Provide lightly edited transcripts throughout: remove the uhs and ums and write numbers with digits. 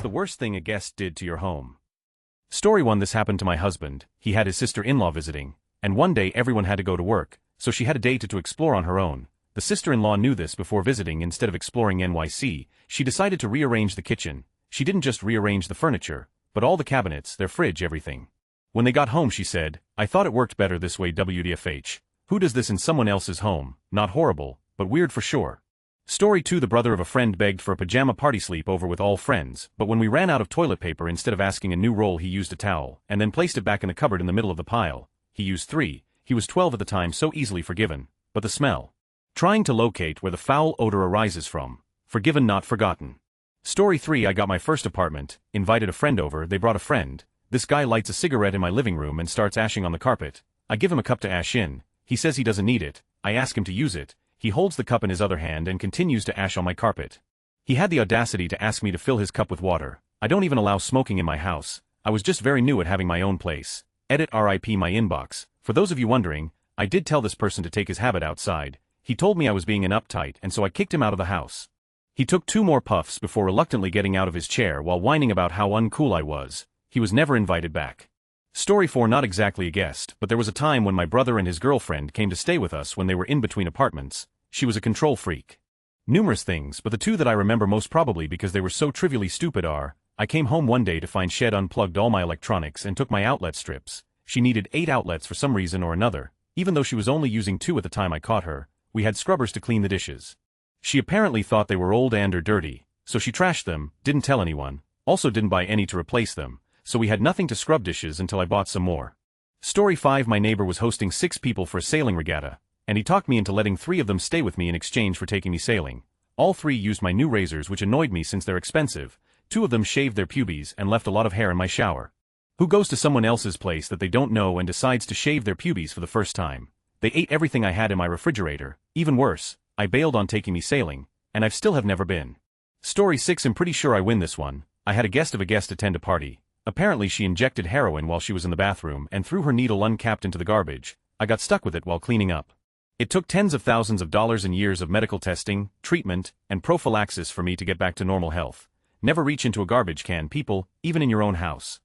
the worst thing a guest did to your home? Story 1. This happened to my husband. He had his sister-in-law visiting, and one day everyone had to go to work, so she had a day to explore on her own. The sister-in-law knew this before visiting. Instead of exploring NYC, she decided to rearrange the kitchen. She didn't just rearrange the furniture, but all the cabinets, their fridge, everything. When they got home she said, "I thought it worked better this way. WTFH. Who does this in someone else's home? Not horrible, but weird for sure." Story 2. The brother of a friend begged for a pajama party sleepover with all friends, but when we ran out of toilet paper, instead of asking a new roll he used a towel, and then placed it back in the cupboard in the middle of the pile. He used 3. He was 12 at the time, so easily forgiven. But the smell. Trying to locate where the foul odor arises from. Forgiven not forgotten. Story 3. I got my first apartment, invited a friend over, they brought a friend. This guy lights a cigarette in my living room and starts ashing on the carpet. I give him a cup to ash in. He says he doesn't need it. I ask him to use it. He holds the cup in his other hand and continues to ash on my carpet. He had the audacity to ask me to fill his cup with water. I don't even allow smoking in my house. I was just very new at having my own place. Edit RIP my inbox. For those of you wondering, I did tell this person to take his habit outside. He told me I was being an uptight, and so I kicked him out of the house. He took 2 more puffs before reluctantly getting out of his chair while whining about how uncool I was. He was never invited back. Story 4. Not exactly a guest, but there was a time when my brother and his girlfriend came to stay with us when they were in between apartments. She was a control freak. Numerous things, but the 2 that I remember most, probably because they were so trivially stupid, are, I came home one day to find she'd unplugged all my electronics and took my outlet strips. She needed 8 outlets for some reason or another, even though she was only using 2 at the time I caught her. We had scrubbers to clean the dishes. She apparently thought they were old and or dirty, so she trashed them, didn't tell anyone, also didn't buy any to replace them, so we had nothing to scrub dishes until I bought some more. Story 5. My neighbor was hosting 6 people for a sailing regatta, and he talked me into letting 3 of them stay with me in exchange for taking me sailing. All 3 used my new razors, which annoyed me since they're expensive. 2 of them shaved their pubes and left a lot of hair in my shower. Who goes to someone else's place that they don't know and decides to shave their pubes for the first time? They ate everything I had in my refrigerator. Even worse, I bailed on taking me sailing, and I've still have never been. Story 6. I'm pretty sure I win this one. I had a guest of a guest attend a party. Apparently she injected heroin while she was in the bathroom and threw her needle uncapped into the garbage. I got stuck with it while cleaning up. It took tens of thousands of dollars and years of medical testing, treatment, and prophylaxis for me to get back to normal health. Never reach into a garbage can, people, even in your own house.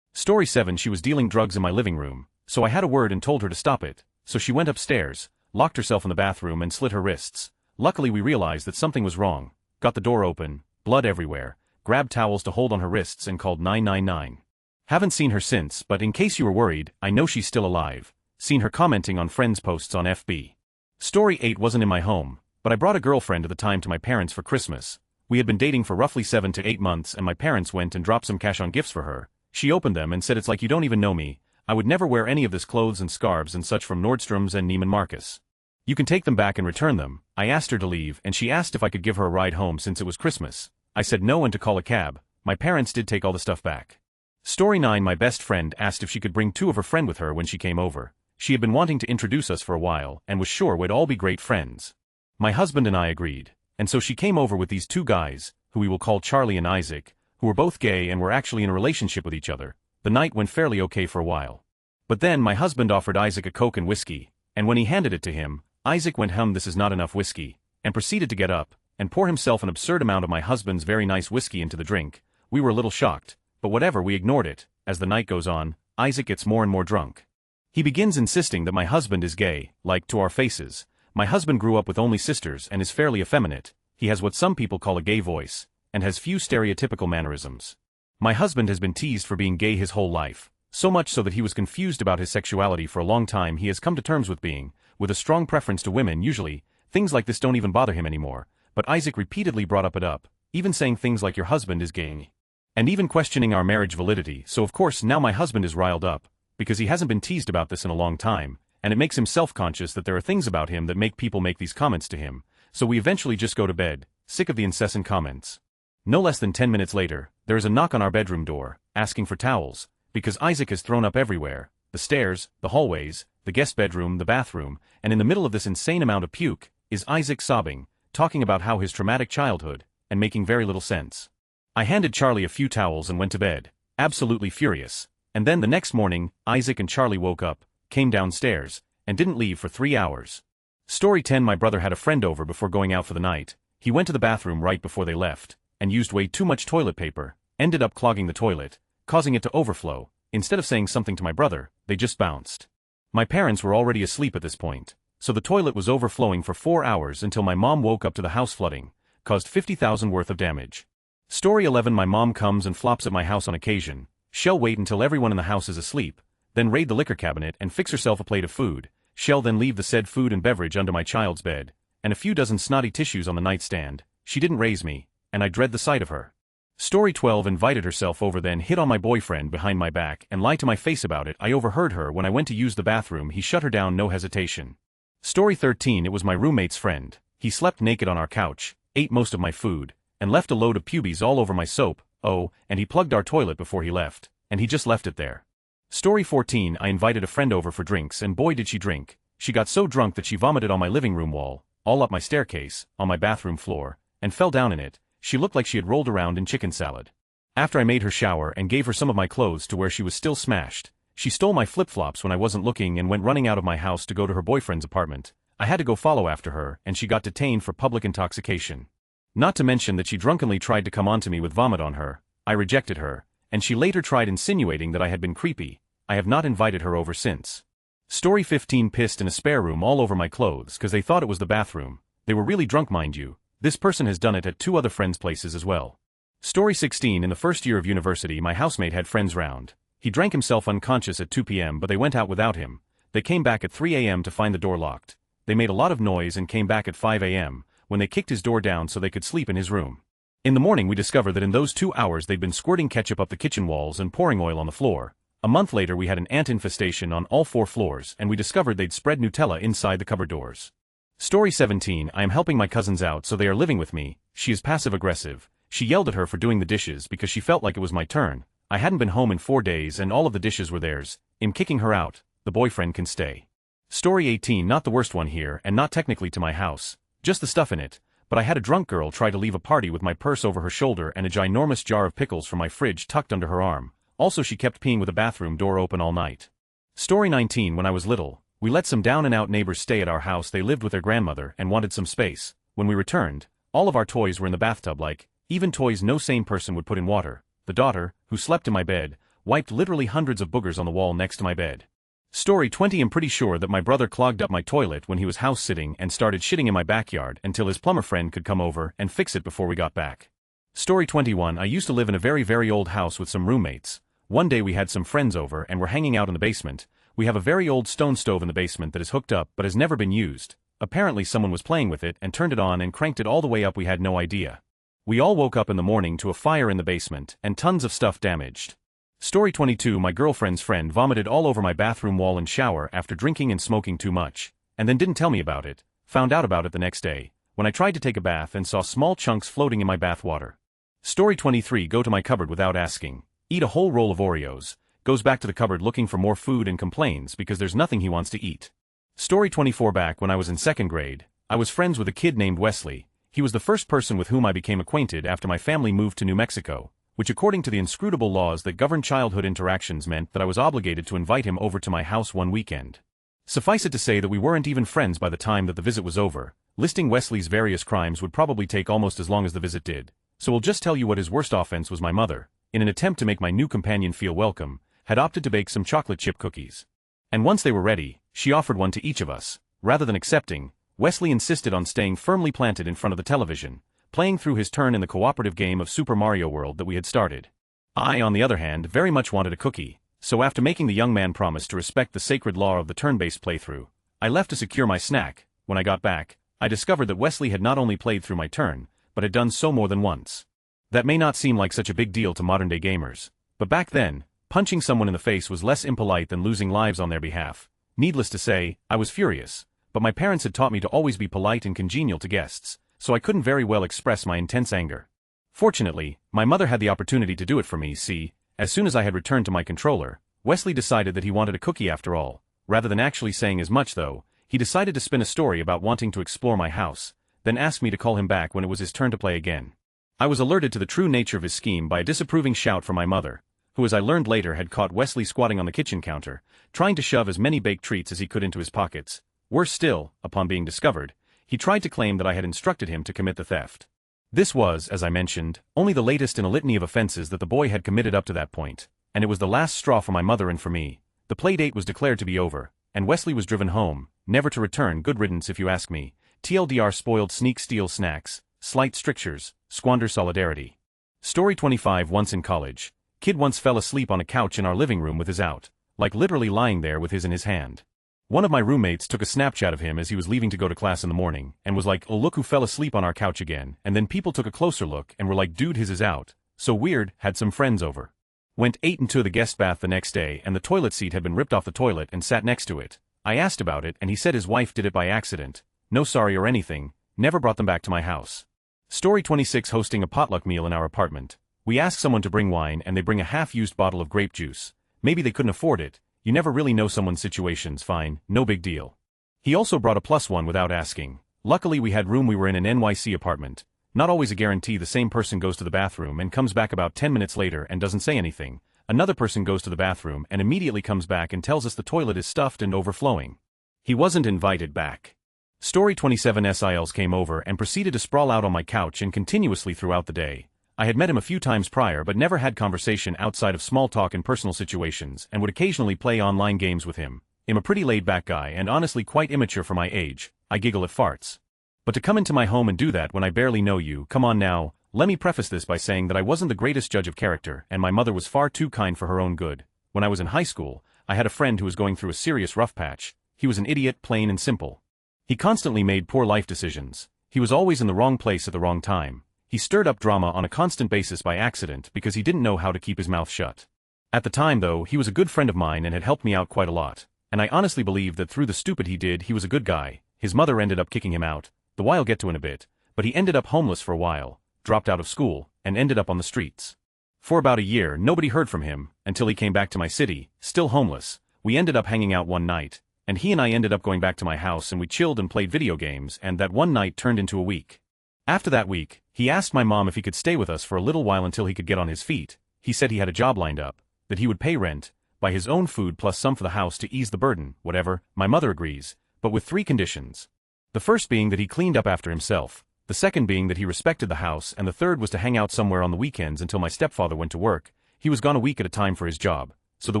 Story 7. She was dealing drugs in my living room, so I had a word and told her to stop it. So she went upstairs, locked herself in the bathroom and slit her wrists. Luckily we realized that something was wrong, got the door open, blood everywhere, grabbed towels to hold on her wrists and called 999. Haven't seen her since, but in case you were worried, I know she's still alive. Seen her commenting on friends' posts on FB. Story 8. Wasn't in my home, but I brought a girlfriend at the time to my parents for Christmas. We had been dating for roughly 7 to 8 months and my parents went and dropped some cash on gifts for her. She opened them and said, "It's like you don't even know me. I would never wear any of this clothes and scarves and such from Nordstrom's and Neiman Marcus. You can take them back and return them." I asked her to leave and she asked if I could give her a ride home since it was Christmas. I said no and to call a cab. My parents did take all the stuff back. Story 9. My best friend asked if she could bring 2 of her friends with her when she came over. She had been wanting to introduce us for a while and was sure we'd all be great friends. My husband and I agreed, and so she came over with these 2 guys, who we will call Charlie and Isaac, who were both gay and were actually in a relationship with each other. The night went fairly okay for a while. But then my husband offered Isaac a Coke and whiskey, and when he handed it to him, Isaac went, "This is not enough whiskey," and proceeded to get up and pour himself an absurd amount of my husband's very nice whiskey into the drink. We were a little shocked, but whatever, we ignored it. As the night goes on, Isaac gets more and more drunk. He begins insisting that my husband is gay, like, to our faces. My husband grew up with only sisters and is fairly effeminate. He has what some people call a gay voice, and has few stereotypical mannerisms. My husband has been teased for being gay his whole life, so much so that he was confused about his sexuality for a long time. He has come to terms with being, with a strong preference to women usually. Things like this don't even bother him anymore, but Isaac repeatedly brought it up, even saying things like "your husband is gay," and even questioning our marriage validity. So of course now my husband is riled up, because he hasn't been teased about this in a long time, and it makes him self-conscious that there are things about him that make people make these comments to him. So we eventually just go to bed, sick of the incessant comments. No less than 10 minutes later, there is a knock on our bedroom door, asking for towels, because Isaac has thrown up everywhere, the stairs, the hallways, the guest bedroom, the bathroom, and in the middle of this insane amount of puke, is Isaac sobbing, talking about how his traumatic childhood, and making very little sense. I handed Charlie a few towels and went to bed, absolutely furious. And then the next morning, Isaac and Charlie woke up, came downstairs, and didn't leave for 3 hours. Story 10. My brother had a friend over before going out for the night. He went to the bathroom right before they left, and used way too much toilet paper. ended up clogging the toilet, causing it to overflow. Instead of saying something to my brother, they just bounced. My parents were already asleep at this point, so the toilet was overflowing for 4 hours until my mom woke up to the house flooding, caused $50,000 worth of damage. Story 11. My mom comes and flops at my house on occasion. She'll wait until everyone in the house is asleep, then raid the liquor cabinet and fix herself a plate of food. She'll then leave the said food and beverage under my child's bed, and a few dozen snotty tissues on the nightstand. She didn't raise me, and I dread the sight of her. Story 12. Invited herself over, then hit on my boyfriend behind my back and lied to my face about it. I overheard her when I went to use the bathroom. He shut her down, no hesitation. Story 13. It was my roommate's friend. He slept naked on our couch, ate most of my food, and left a load of pubes all over my soap. Oh, and he plugged our toilet before he left, and he just left it there. Story 14. I invited a friend over for drinks, and boy did she drink. She got so drunk that she vomited on my living room wall, all up my staircase, on my bathroom floor, and fell down in it. She looked like she had rolled around in chicken salad. After I made her shower and gave her some of my clothes to wear, she was still smashed. She stole my flip-flops when I wasn't looking and went running out of my house to go to her boyfriend's apartment. I had to go follow after her, and she got detained for public intoxication. Not to mention that she drunkenly tried to come onto me with vomit on her. I rejected her, and she later tried insinuating that I had been creepy. I have not invited her over since. Story 15. Pissed in a spare room all over my clothes because they thought it was the bathroom. They were really drunk, mind you. This person has done it at 2 other friends' places as well. Story 16. In the first year of university, my housemate had friends round. He drank himself unconscious at 2 p.m. but they went out without him. They came back at 3 a.m. to find the door locked. They made a lot of noise and came back at 5 a.m. when they kicked his door down so they could sleep in his room. In the morning we discovered that in those 2 hours they'd been squirting ketchup up the kitchen walls and pouring oil on the floor. A month later we had an ant infestation on all 4 floors, and we discovered they'd spread Nutella inside the cupboard doors. Story 17. I am helping my cousins out, so they are living with me. She is passive-aggressive. She yelled at her for doing the dishes because she felt like it was my turn. I hadn't been home in 4 days and all of the dishes were theirs. In kicking her out, the boyfriend can stay. Story 18. Not the worst one here, and not technically to my house. Just the stuff in it. But I had a drunk girl try to leave a party with my purse over her shoulder and a ginormous jar of pickles from my fridge tucked under her arm. Also, she kept peeing with the bathroom door open all night. Story 19. When I was little, we let some down-and-out neighbors stay at our house. They lived with their grandmother and wanted some space. When we returned, all of our toys were in the bathtub, like, even toys no sane person would put in water. The daughter, who slept in my bed, wiped literally hundreds of boogers on the wall next to my bed. Story 20. I'm pretty sure that my brother clogged up my toilet when he was house-sitting and started shitting in my backyard until his plumber friend could come over and fix it before we got back. Story 21. I used to live in a very, very old house with some roommates. One day we had some friends over and were hanging out in the basement. We have a very old stone stove in the basement that is hooked up but has never been used. Apparently someone was playing with it and turned it on and cranked it all the way up. We had no idea. We all woke up in the morning to a fire in the basement and tons of stuff damaged. Story 22. My girlfriend's friend vomited all over my bathroom wall and shower after drinking and smoking too much, and then didn't tell me about it. Found out about it the next day, when I tried to take a bath and saw small chunks floating in my bath water. Story 23. Go to my cupboard without asking. Eat a whole roll of Oreos. Goes back to the cupboard looking for more food and complains because there's nothing he wants to eat. Story 24. Back when I was in 2nd grade, I was friends with a kid named Wesley. He was the first person with whom I became acquainted after my family moved to New Mexico, which according to the inscrutable laws that govern childhood interactions meant that I was obligated to invite him over to my house one weekend. Suffice it to say that we weren't even friends by the time that the visit was over. Listing Wesley's various crimes would probably take almost as long as the visit did, so we'll just tell you what his worst offense was. My mother, in an attempt to make my new companion feel welcome, had opted to bake some chocolate chip cookies. And once they were ready, she offered one to each of us. Rather than accepting, Wesley insisted on staying firmly planted in front of the television, playing through his turn in the cooperative game of Super Mario World that we had started. I, on the other hand, very much wanted a cookie, so after making the young man promise to respect the sacred law of the turn-based playthrough, I left to secure my snack. When I got back, I discovered that Wesley had not only played through my turn, but had done so more than once. That may not seem like such a big deal to modern-day gamers, but back then, punching someone in the face was less impolite than losing lives on their behalf. Needless to say, I was furious, but my parents had taught me to always be polite and congenial to guests, so I couldn't very well express my intense anger. Fortunately, my mother had the opportunity to do it for me. See, as soon as I had returned to my controller, Wesley decided that he wanted a cookie after all. Rather than actually saying as much though, he decided to spin a story about wanting to explore my house, then asked me to call him back when it was his turn to play again. I was alerted to the true nature of his scheme by a disapproving shout from my mother, who as I learned later had caught Wesley squatting on the kitchen counter, trying to shove as many baked treats as he could into his pockets. Worse still, upon being discovered, he tried to claim that I had instructed him to commit the theft. This was, as I mentioned, only the latest in a litany of offenses that the boy had committed up to that point, and it was the last straw for my mother and for me. The playdate was declared to be over, and Wesley was driven home, never to return. Good riddance if you ask me. TLDR: spoiled sneak steal snacks, slight strictures, squander solidarity. Story 25. Once in college, kid once fell asleep on a couch in our living room with his out, like literally lying there with his in his hand. One of my roommates took a Snapchat of him as he was leaving to go to class in the morning, and was like, "Oh, look who fell asleep on our couch again," and then people took a closer look and were like, "Dude, his is out." So weird. Had some friends over. Went 8 into the guest bath the next day and the toilet seat had been ripped off the toilet and sat next to it. I asked about it and he said his wife did it by accident. No sorry or anything, never brought them back to my house. Story 26. Hosting a potluck meal in our apartment. We ask someone to bring wine and they bring a half-used bottle of grape juice. Maybe they couldn't afford it. You never really know someone's situations. Fine, no big deal. He also brought a +1 without asking. Luckily we had room. We were in an NYC apartment. Not always a guarantee. The same person goes to the bathroom and comes back about 10 minutes later and doesn't say anything. Another person goes to the bathroom and immediately comes back and tells us the toilet is stuffed and overflowing. He wasn't invited back. Story 27. SILs came over and proceeded to sprawl out on my couch and continuously throughout the day. I had met him a few times prior but never had conversation outside of small talk and personal situations and would occasionally play online games with him. I'm a pretty laid-back guy and honestly quite immature for my age. I giggle at farts. But to come into my home and do that when I barely know you, come on now. Let me preface this by saying that I wasn't the greatest judge of character and my mother was far too kind for her own good. When I was in high school, I had a friend who was going through a serious rough patch. He was an idiot, plain and simple. He constantly made poor life decisions. He was always in the wrong place at the wrong time. He stirred up drama on a constant basis by accident because he didn't know how to keep his mouth shut. At the time though, he was a good friend of mine and had helped me out quite a lot, and I honestly believe that through the stupid he did he was a good guy. His mother ended up kicking him out, the why I'll get to in a bit, but he ended up homeless for a while, dropped out of school, and ended up on the streets. For about a year nobody heard from him, until he came back to my city, still homeless. We ended up hanging out one night, and he and I ended up going back to my house and we chilled and played video games, and that one night turned into a week. After that week, he asked my mom if he could stay with us for a little while until he could get on his feet. He said he had a job lined up, that he would pay rent, buy his own food plus some for the house to ease the burden, whatever. My mother agrees, but with 3 conditions. The first being that he cleaned up after himself, the second being that he respected the house, and the third was to hang out somewhere on the weekends until my stepfather went to work. He was gone a week at a time for his job, so the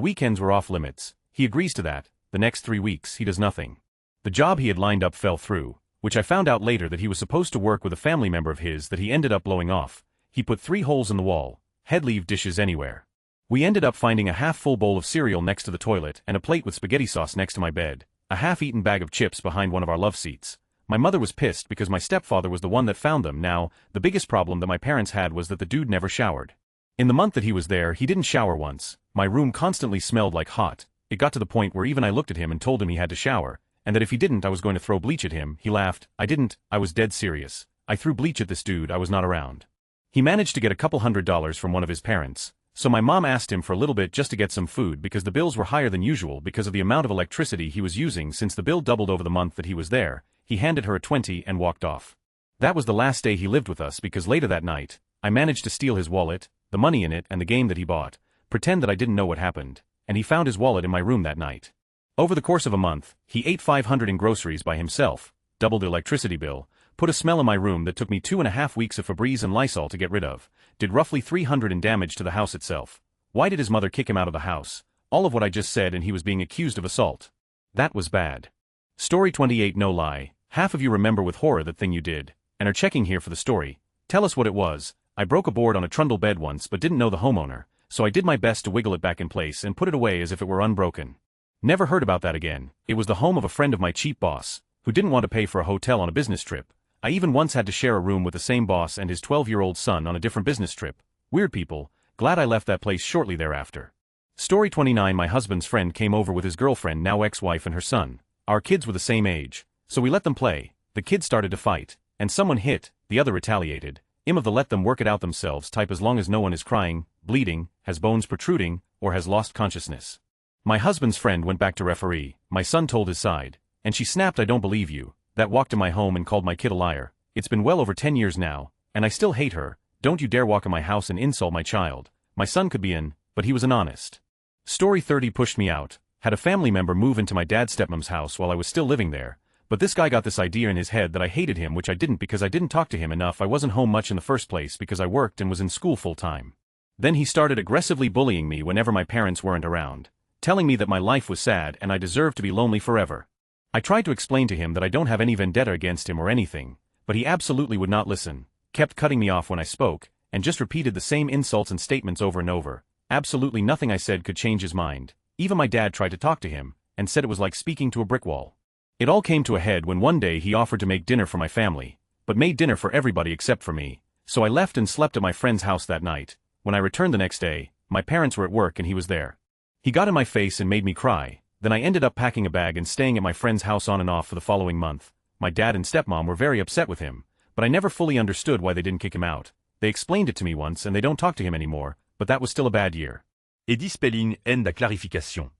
weekends were off limits. He agrees to that. The next 3 weeks he does nothing. The job he had lined up fell through, which I found out later that he was supposed to work with a family member of his that he ended up blowing off. He put 3 holes in the wall, he'd leave dishes anywhere. We ended up finding a half-full bowl of cereal next to the toilet and a plate with spaghetti sauce next to my bed, a half-eaten bag of chips behind one of our love seats. My mother was pissed because my stepfather was the one that found them. Now, the biggest problem that my parents had was that the dude never showered. In the month that he was there he didn't shower once. My room constantly smelled like hot. It got to the point where even I looked at him and told him he had to shower, and that if he didn't I was going to throw bleach at him. He laughed. I didn't. I was dead serious. I threw bleach at this dude. I was not around. He managed to get a couple $100s from one of his parents, so my mom asked him for a little bit just to get some food because the bills were higher than usual because of the amount of electricity he was using. Since the bill doubled over the month that he was there, he handed her a 20 and walked off. That was the last day he lived with us because later that night, I managed to steal his wallet, the money in it and the game that he bought, pretend that I didn't know what happened, and he found his wallet in my room that night. Over the course of a month, he ate $500 in groceries by himself, doubled the electricity bill, put a smell in my room that took me 2.5 weeks of Febreze and Lysol to get rid of, did roughly $300 in damage to the house itself. Why did his mother kick him out of the house? All of what I just said, and he was being accused of assault. That was bad. Story 28. No lie, half of you remember with horror that thing you did, and are checking here for the story. Tell us what it was. I broke a board on a trundle bed once but didn't know the homeowner, so I did my best to wiggle it back in place and put it away as if it were unbroken. Never heard about that again. It was the home of a friend of my cheap boss, who didn't want to pay for a hotel on a business trip. I even once had to share a room with the same boss and his 12-year-old son on a different business trip. Weird people. Glad I left that place shortly thereafter. Story 29. My husband's friend came over with his girlfriend, now ex-wife, and her son. Our kids were the same age, so we let them play. The kids started to fight, and someone hit, the other retaliated. I'm of the let them work it out themselves type as long as no one is crying, bleeding, has bones protruding, or has lost consciousness. My husband's friend went back to referee. My son told his side, and she snapped, "I don't believe you." That walked in my home and called my kid a liar. It's been well over 10 years now, and I still hate her. Don't you dare walk in my house and insult my child. My son could be in, but he was an honest. Story 30. Pushed me out. Had a family member move into my dad's stepmom's house while I was still living there, But this guy got this idea in his head that I hated him, which I didn't because I didn't talk to him enough. I wasn't home much in the first place because I worked and was in school full time. Then he started aggressively bullying me whenever my parents weren't around, telling me that my life was sad and I deserved to be lonely forever. I tried to explain to him that I don't have any vendetta against him or anything, but he absolutely would not listen, kept cutting me off when I spoke, and just repeated the same insults and statements over and over. Absolutely nothing I said could change his mind. Even my dad tried to talk to him, and said it was like speaking to a brick wall. It all came to a head when one day he offered to make dinner for my family, but made dinner for everybody except for me, so I left and slept at my friend's house that night. When I returned the next day, my parents were at work and he was there. He got in my face and made me cry. Then I ended up packing a bag and staying at my friend's house on and off for the following month. My dad and stepmom were very upset with him, but I never fully understood why they didn't kick him out. They explained it to me once and they don't talk to him anymore, but that was still a bad year. Eddie Spelling aide à clarification.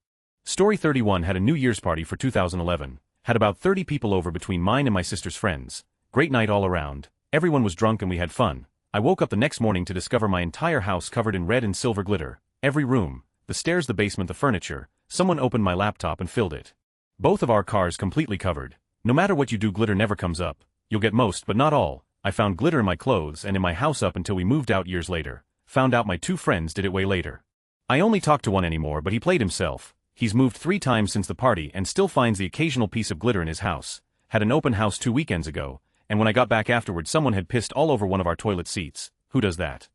Story 31 had a New Year's party for 2011. Had about 30 people over between mine and my sister's friends. Great night all around. Everyone was drunk and we had fun. I woke up the next morning to discover my entire house covered in red and silver glitter. Every room, the stairs, the basement, the furniture. Someone opened my laptop and filled it. Both of our cars completely covered. No matter what you do, glitter never comes up. You'll get most but not all. I found glitter in my clothes and in my house up until we moved out years later. Found out my two friends did it way later. I only talk to one anymore, but he played himself. He's moved 3 times since the party and still finds the occasional piece of glitter in his house. Had an open house 2 weekends ago, and when I got back afterward someone had pissed all over one of our toilet seats. Who does that?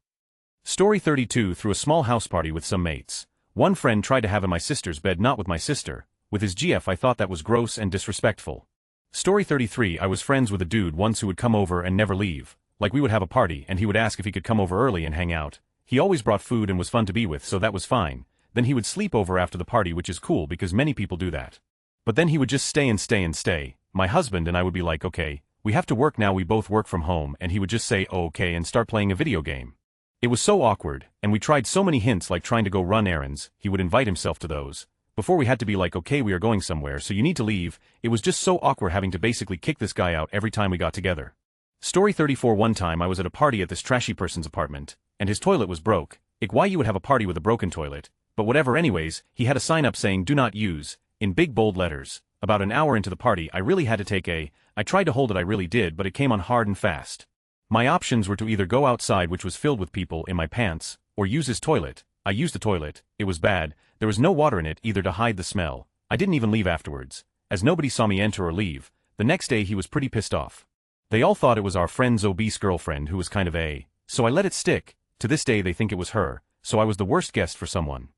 Story 32 threw a small house party with some mates. One friend tried to have in my sister's bed, not with my sister. With his GF I thought that was gross and disrespectful. Story 33 I was friends with a dude once who would come over and never leave. Like we would have a party and he would ask if he could come over early and hang out. He always brought food and was fun to be with, so that was fine. Then he would sleep over after the party, which is cool because many people do that. But then he would just stay and stay and stay. My husband and I would be like, okay, we have to work now, we both work from home, and he would just say oh, okay and start playing a video game. It was so awkward, and we tried so many hints like trying to go run errands. He would invite himself to those. Before we had to be like, okay, we are going somewhere, so you need to leave. It was just so awkward having to basically kick this guy out every time we got together. Story 34 one time I was at a party at this trashy person's apartment, and his toilet was broke. Why you would have a party with a broken toilet? But whatever, anyways, he had a sign up saying do not use, in big bold letters. About an hour into the party I really had to take I tried to hold it, I really did, but it came on hard and fast. My options were to either go outside, which was filled with people, in my pants, or use his toilet. I used the toilet. It was bad. There was no water in it either to hide the smell. I didn't even leave afterwards, as nobody saw me enter or leave. The next day he was pretty pissed off. They all thought it was our friend's obese girlfriend who was kind of so I let it stick. To this day they think it was her, so I was the worst guest for someone.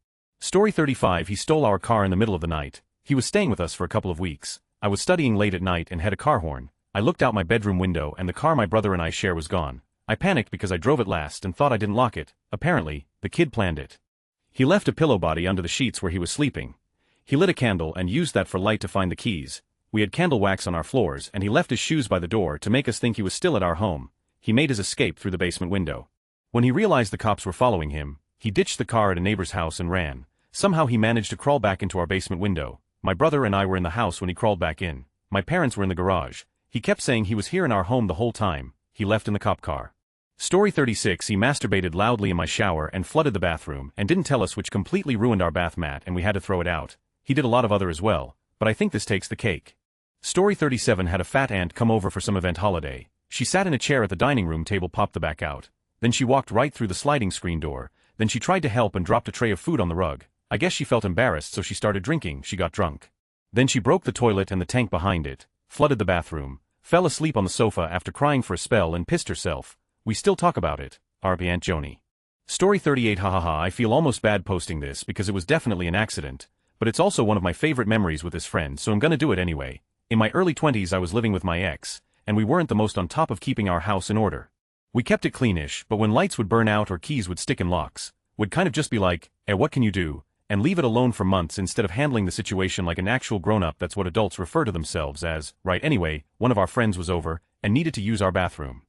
Story 35 he stole our car in the middle of the night. He was staying with us for a couple of weeks. I was studying late at night and had a car horn. I looked out my bedroom window and the car my brother and I share was gone. I panicked because I drove it last and thought I didn't lock it. Apparently, the kid planned it. He left a pillow body under the sheets where he was sleeping. He lit a candle and used that for light to find the keys. We had candle wax on our floors and he left his shoes by the door to make us think he was still at our home. He made his escape through the basement window. When he realized the cops were following him, he ditched the car at a neighbor's house and ran. Somehow he managed to crawl back into our basement window. My brother and I were in the house when he crawled back in. My parents were in the garage. He kept saying he was here in our home the whole time. He left in the cop car. Story 36 he masturbated loudly in my shower and flooded the bathroom and didn't tell us, which completely ruined our bath mat and we had to throw it out. He did a lot of other as well, but I think this takes the cake. Story 37 had a fat aunt come over for some event holiday. She sat in a chair at the dining room table, popped the back out. Then she walked right through the sliding screen door. Then she tried to help and dropped a tray of food on the rug. I guess she felt embarrassed, so she started drinking. She got drunk. Then she broke the toilet and the tank behind it, flooded the bathroom, fell asleep on the sofa after crying for a spell and pissed herself. We still talk about it. R.I.P. Aunt Joni. Story 38 hahaha I feel almost bad posting this because it was definitely an accident, but it's also one of my favorite memories with this friend, so I'm gonna do it anyway. In my early 20s I was living with my ex, and we weren't the most on top of keeping our house in order. We kept it cleanish, but when lights would burn out or keys would stick in locks, would kind of just be like, what can you do? And leave it alone for months instead of handling the situation like an actual grown-up. That's what adults refer to themselves as, right? Anyway, one of our friends was over and needed to use our bathroom.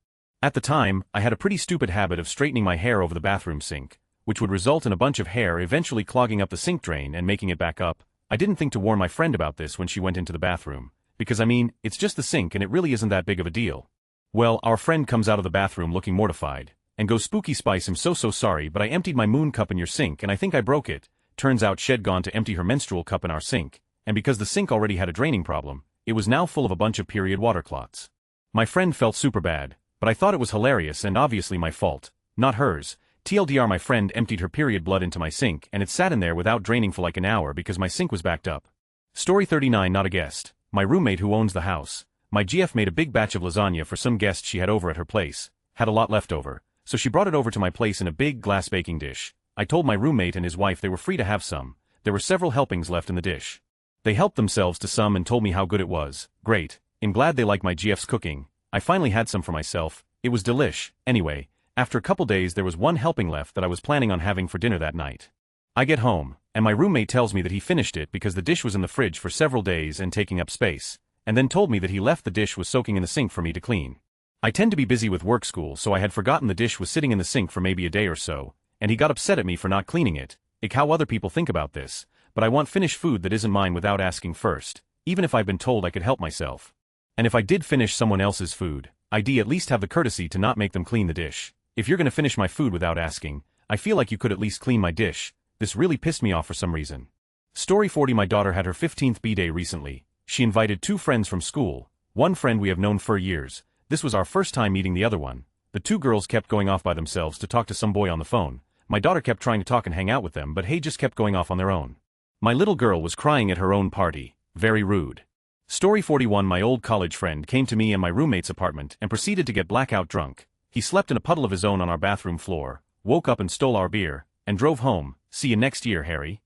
At the time, I had a pretty stupid habit of straightening my hair over the bathroom sink, which would result in a bunch of hair eventually clogging up the sink drain and making it back up. I didn't think to warn my friend about this when she went into the bathroom, because I mean, it's just the sink and it really isn't that big of a deal. Well, our friend comes out of the bathroom looking mortified, and goes, "Spooky Spice, I'm so sorry, but I emptied my moon cup in your sink and I think I broke it." Turns out she'd gone to empty her menstrual cup in our sink, and because the sink already had a draining problem, it was now full of a bunch of period water clots. My friend felt super bad, but I thought it was hilarious and obviously my fault, not hers. TLDR, my friend emptied her period blood into my sink and it sat in there without draining for like an hour because my sink was backed up. Story 39. Not a guest. My roommate who owns the house. My GF made a big batch of lasagna for some guests she had over at her place, had a lot left over, so she brought it over to my place in a big glass baking dish. I told my roommate and his wife they were free to have some. There were several helpings left in the dish. They helped themselves to some and told me how good it was. Great. I'm glad they like my GF's cooking. I finally had some for myself. It was delish. Anyway, after a couple days there was one helping left that I was planning on having for dinner that night. I get home, and my roommate tells me that he finished it because the dish was in the fridge for several days and taking up space, and then told me that he left the dish was soaking in the sink for me to clean. I tend to be busy with work school, so I had forgotten the dish was sitting in the sink for maybe a day or so, and he got upset at me for not cleaning it. How other people think about this, but I want finished food that isn't mine without asking first, even if I've been told I could help myself. And if I did finish someone else's food, I'd at least have the courtesy to not make them clean the dish. If you're gonna finish my food without asking, I feel like you could at least clean my dish. This really pissed me off for some reason. Story 40. My daughter had her 15th B-day recently. She invited 2 friends from school, one friend we have known for years. This was our first time meeting the other one. The 2 girls kept going off by themselves to talk to some boy on the phone. My daughter kept trying to talk and hang out with them, but hey just kept going off on their own. My little girl was crying at her own party. Very rude. Story 41. My old college friend came to me and my roommate's apartment and proceeded to get blackout drunk. He slept in a puddle of his own on our bathroom floor, woke up and stole our beer, and drove home. See you next year, Harry.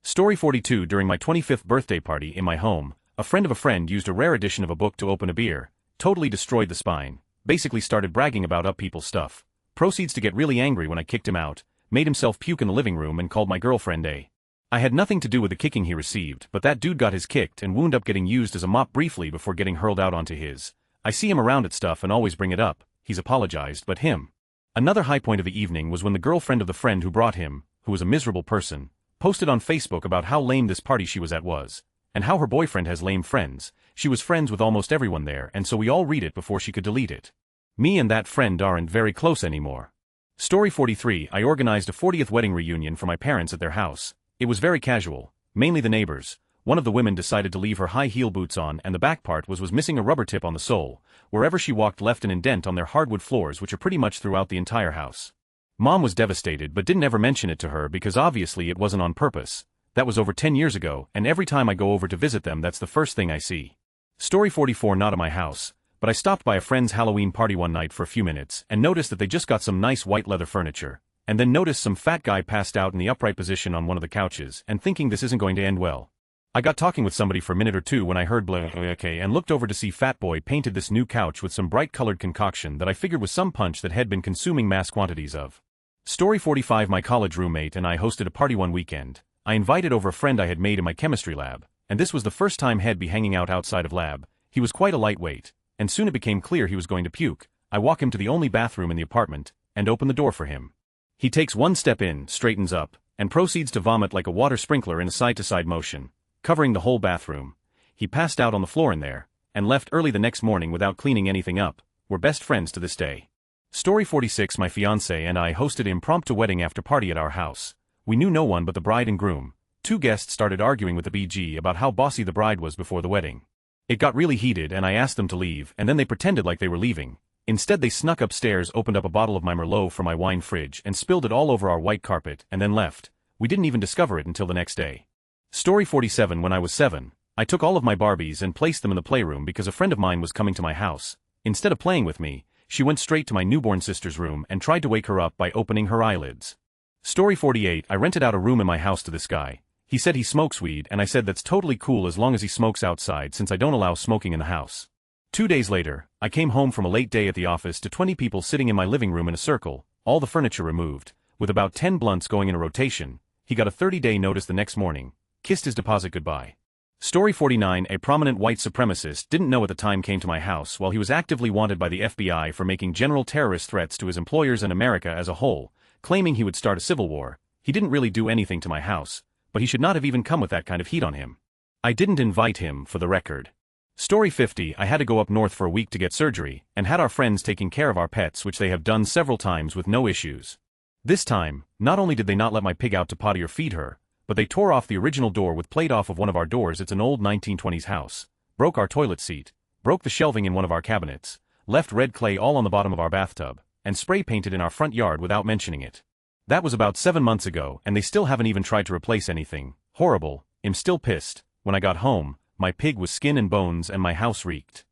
Story 42. During my 25th birthday party in my home, a friend of a friend used a rare edition of a book to open a beer, totally destroyed the spine, basically started bragging about people's stuff. Proceeds to get really angry when I kicked him out, made himself puke in the living room and called my girlfriend a. I had nothing to do with the kicking he received, but that dude got his kicked and wound up getting used as a mop briefly before getting hurled out onto his. I see him around at stuff and always bring it up. He's apologized, but him. Another high point of the evening was when the girlfriend of the friend who brought him, who was a miserable person, posted on Facebook about how lame this party she was at was, and how her boyfriend has lame friends. She was friends with almost everyone there, and so we all read it before she could delete it. Me and that friend aren't very close anymore. Story 43. I organized a 40th wedding reunion for my parents at their house. It was very casual, mainly the neighbors. One of the women decided to leave her high heel boots on and the back part was missing a rubber tip on the sole. Wherever she walked left an indent on their hardwood floors which are pretty much throughout the entire house. Mom was devastated but didn't ever mention it to her because obviously it wasn't on purpose. That was over 10 years ago and every time I go over to visit them that's the first thing I see. Story 44. Not at my house, but I stopped by a friend's Halloween party one night for a few minutes and noticed that they just got some nice white leather furniture. And then noticed some fat guy passed out in the upright position on one of the couches and thinking this isn't going to end well. I got talking with somebody for a minute or two when I heard blah okay and looked over to see Fat Boy painted this new couch with some bright colored concoction that I figured was some punch that had been consuming mass quantities of. Story 45. My college roommate and I hosted a party one weekend. I invited over a friend I had made in my chemistry lab, and this was the first time he'd be hanging out outside of lab. He was quite a lightweight, and soon it became clear he was going to puke. I walk him to the only bathroom in the apartment, and open the door for him. He takes one step in, straightens up, and proceeds to vomit like a water sprinkler in a side-to-side motion, covering the whole bathroom. He passed out on the floor in there, and left early the next morning without cleaning anything up. We're best friends to this day. Story 46. My fiancé and I hosted an impromptu wedding after party at our house. We knew no one but the bride and groom. 2 guests started arguing with the BG about how bossy the bride was before the wedding. It got really heated and I asked them to leave and then they pretended like they were leaving. Instead they snuck upstairs, opened up a bottle of my Merlot from my wine fridge and spilled it all over our white carpet and then left. We didn't even discover it until the next day. Story 47. When I was 7, I took all of my Barbies and placed them in the playroom because a friend of mine was coming to my house. Instead of playing with me, she went straight to my newborn sister's room and tried to wake her up by opening her eyelids. Story 48. I rented out a room in my house to this guy. He said he smokes weed and I said that's totally cool as long as he smokes outside since I don't allow smoking in the house. 2 days later, I came home from a late day at the office to 20 people sitting in my living room in a circle, all the furniture removed, with about 10 blunts going in a rotation. He got a 30-day notice the next morning, kissed his deposit goodbye. Story 49. A prominent white supremacist didn't know at the time came to my house while he was actively wanted by the FBI for making general terrorist threats to his employers and America as a whole, claiming he would start a civil war. He didn't really do anything to my house, but he should not have even come with that kind of heat on him. I didn't invite him, for the record. Story 50. I had to go up north for a week to get surgery, and had our friends taking care of our pets, which they have done several times with no issues. This time, not only did they not let my pig out to potty or feed her, but they tore off the original door with plate off of one of our doors. It's an old 1920s house. broke our toilet seat, broke the shelving in one of our cabinets, left red clay all on the bottom of our bathtub, and spray painted in our front yard without mentioning it. That was about 7 months ago and they still haven't even tried to replace anything. Horrible. I'm still pissed. When I got home, my pig was skin and bones and my house reeked.